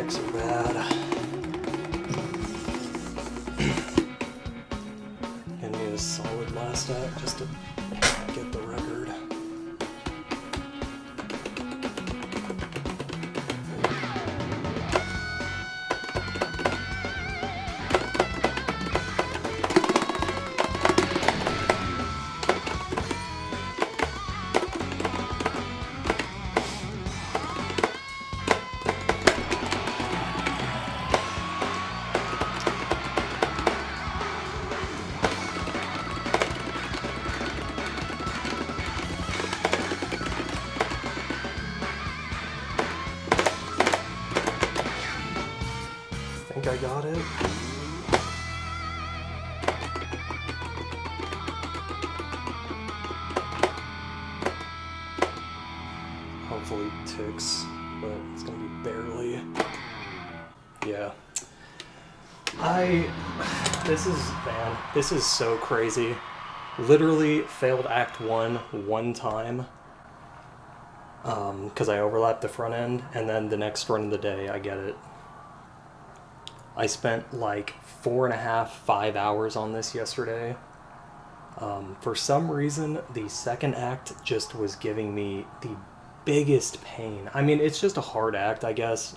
necks are bad. Gonna need a solid last act just to get the record. I think I got it. Hopefully it ticks, but it's gonna be barely. Yeah. This is so crazy. Literally failed Act 1 one time. Because I overlapped the front end, and then the next run of the day, I get it. I spent like 4.5, 5 hours on this yesterday. For some reason, the second act just was giving me the biggest pain. I mean, it's just a hard act, I guess,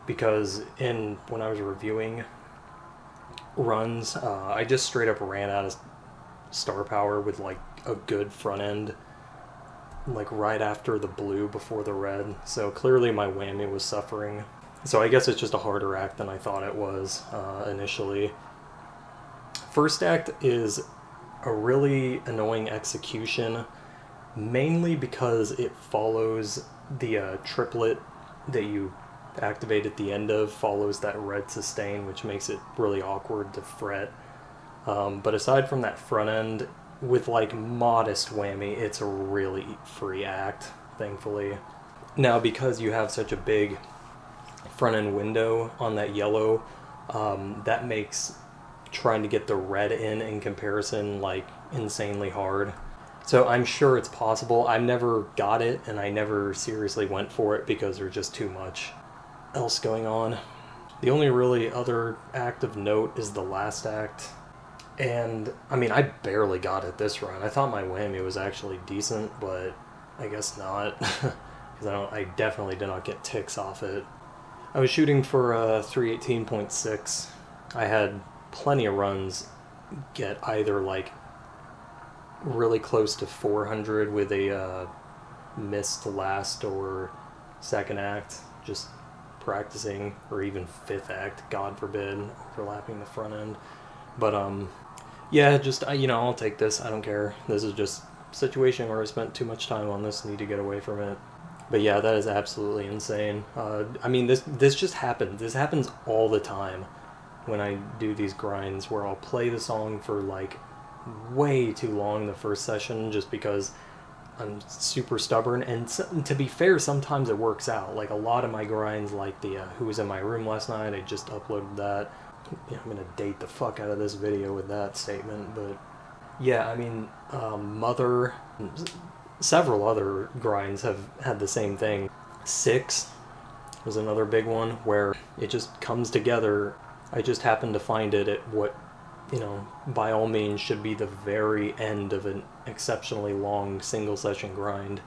because when I was reviewing runs, I just straight up ran out of star power with like a good front end, like right after the blue before the red. So clearly my whammy was suffering. So I guess it's just a harder act than I thought it was initially. First act is a really annoying execution, mainly because it follows the triplet that you activate at the end of, follows that red sustain, which makes it really awkward to fret. But aside from that front end, with like modest whammy, it's a really free act, thankfully. Now, because you have such a big front end window on that yellow, that makes trying to get the red in comparison like insanely hard. So I'm sure it's possible. I never got it, and I never seriously went for it because there's just too much else going on. The only really other act of note is the last act. And I mean, I barely got it this run. I thought my whammy was actually decent, but I guess not. Because I definitely did not get ticks off it. I was shooting for 318.6. I had plenty of runs get either like really close to 400 with a missed last or second act, just practicing, or even fifth act, God forbid, overlapping the front end. But yeah, just I'll take this. I don't care. This is just a situation where I spent too much time on this. Need to get away from it. But yeah, that is absolutely insane. I mean, this just happens. This happens all the time when I do these grinds where I'll play the song for like way too long the first session just because I'm super stubborn. And to be fair, sometimes it works out. Like a lot of my grinds, like the Who Was in My Room Last Night, I just uploaded that. I'm going to date the fuck out of this video with that statement. But yeah, I mean, Mother... Several other grinds have had the same thing. 6 was another big one where it just comes together. I just happened to find it at what, by all means should be the very end of an exceptionally long single session grind.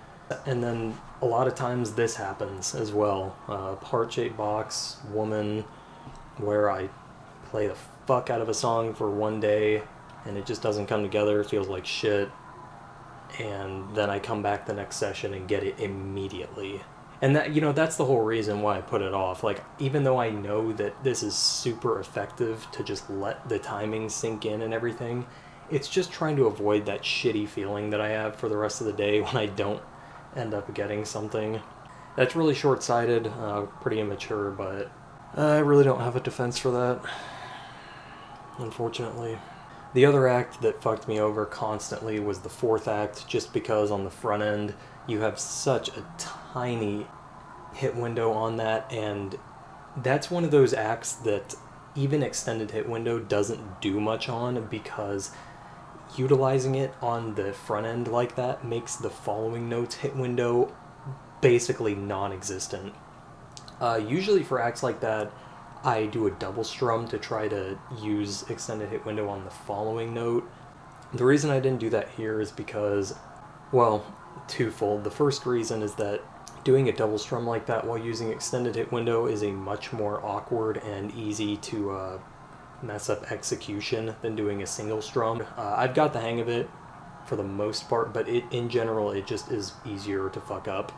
And then a lot of times this happens as well. Heart-shaped box, Woman, where I play the fuck out of a song for one day and it just doesn't come together. It feels like shit. And then I come back the next session and get it immediately. And that, that's the whole reason why I put it off. Like, even though I know that this is super effective to just let the timing sink in and everything, it's just trying to avoid that shitty feeling that I have for the rest of the day when I don't end up getting something. That's really short-sighted, pretty immature, but I really don't have a defense for that, unfortunately. The other act that fucked me over constantly was the fourth act, just because on the front end you have such a tiny hit window on that, and that's one of those acts that even extended hit window doesn't do much on, because utilizing it on the front end like that makes the following notes hit window basically non-existent. Usually for acts like that, I do a double strum to try to use extended hit window on the following note. The reason I didn't do that here is because, well, twofold. The first reason is that doing a double strum like that while using extended hit window is a much more awkward and easy to mess up execution than doing a single strum. I've got the hang of it for the most part, but in general it just is easier to fuck up.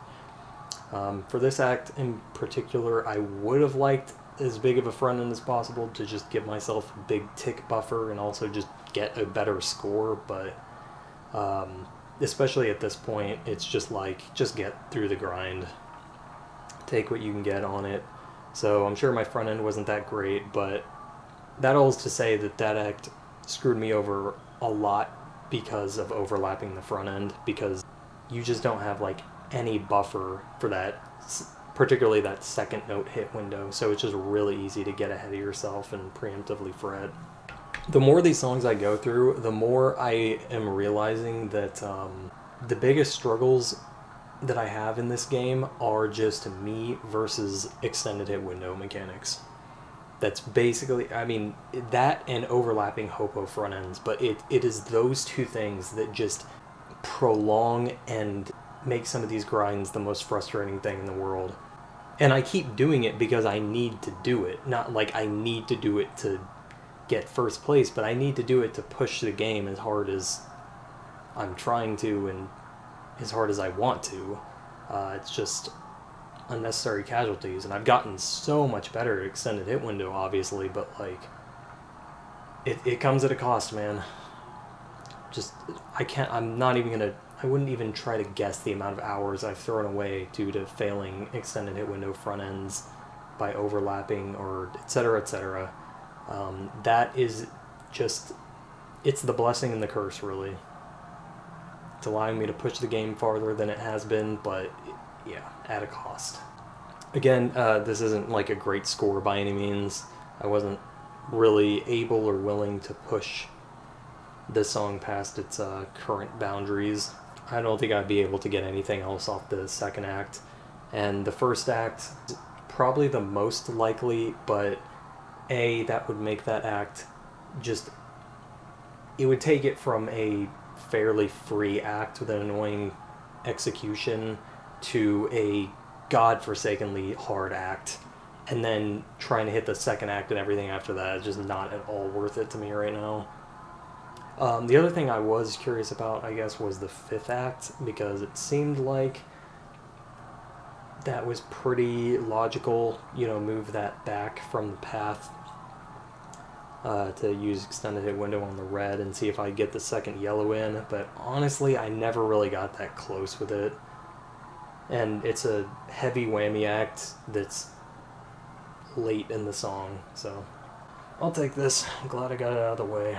For this act in particular, I would have liked as big of a front end as possible to just give myself a big tick buffer and also just get a better score, but especially at this point, it's just like, just get through the grind. Take what you can get on it. So I'm sure my front end wasn't that great, but that all is to say that that act screwed me over a lot because of overlapping the front end, because you just don't have like any buffer for that, particularly that second note hit window, so it's just really easy to get ahead of yourself and preemptively fret. The more these songs I go through, the more I am realizing that the biggest struggles that I have in this game are just me versus extended hit window mechanics. That's basically, I mean, that and overlapping hopo front ends, but it is those two things that just prolong and make some of these grinds the most frustrating thing in the world. And I keep doing it because I need to do it. Not like I need to do it to get first place, but I need to do it to push the game as hard as I'm trying to and as hard as I want to. It's just unnecessary casualties, and I've gotten so much better at extended hit window, obviously, but like it comes at a cost, man. Just I wouldn't even try to guess the amount of hours I've thrown away due to failing extended hit window front ends by overlapping or etc. etc. That is just, it's the blessing and the curse, really. It's allowing me to push the game farther than it has been, but yeah, at a cost. Again, this isn't like a great score by any means. I wasn't really able or willing to push this song past its current boundaries. I don't think I'd be able to get anything else off the second act. And the first act, probably the most likely, but that would make that act just, it would take it from a fairly free act with an annoying execution to a godforsakenly hard act. And then trying to hit the second act and everything after that is just not at all worth it to me right now. The other thing I was curious about, I guess, was the fifth act, because it seemed like that was pretty logical, move that back from the path to use extended hit window on the red and see if I get the second yellow in, but honestly, I never really got that close with it. And it's a heavy whammy act that's late in the song, so I'll take this. I'm glad I got it out of the way.